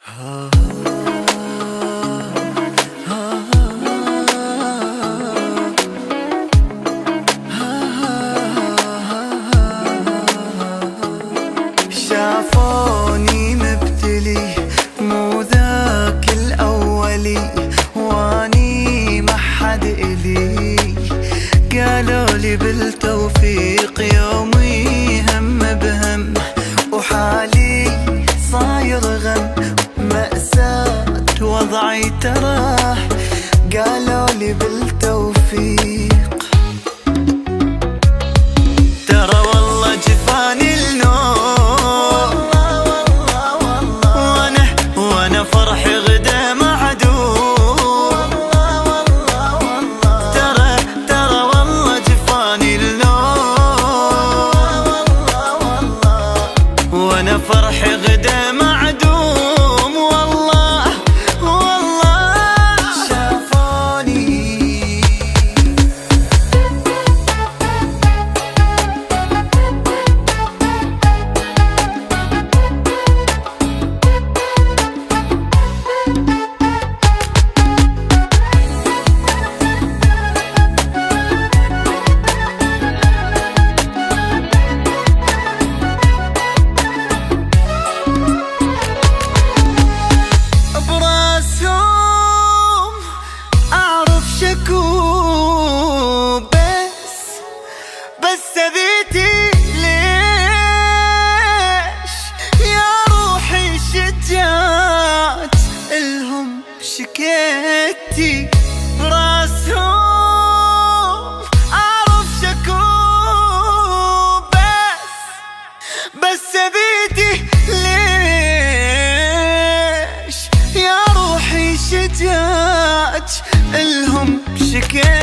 شافوني مبتلي مو ذاك الأولي واني ما حد إلي، قالولي بالتوفيق يومي هم بهم وحالي صاير غم مأساة وضعي تراه، قالولي بالتوفيق ترى والله جفاني النوم وانا فرحي غدا معدوم، ترى والله جفاني النوم وانا فرحي غدا معدوم، والله شافوني بس ذيتي ليش يا روحي شجعت الهم شكيتي براسهم اعرف شكو بس ذيتي ليش يا روحي شجعت الهم شكيتي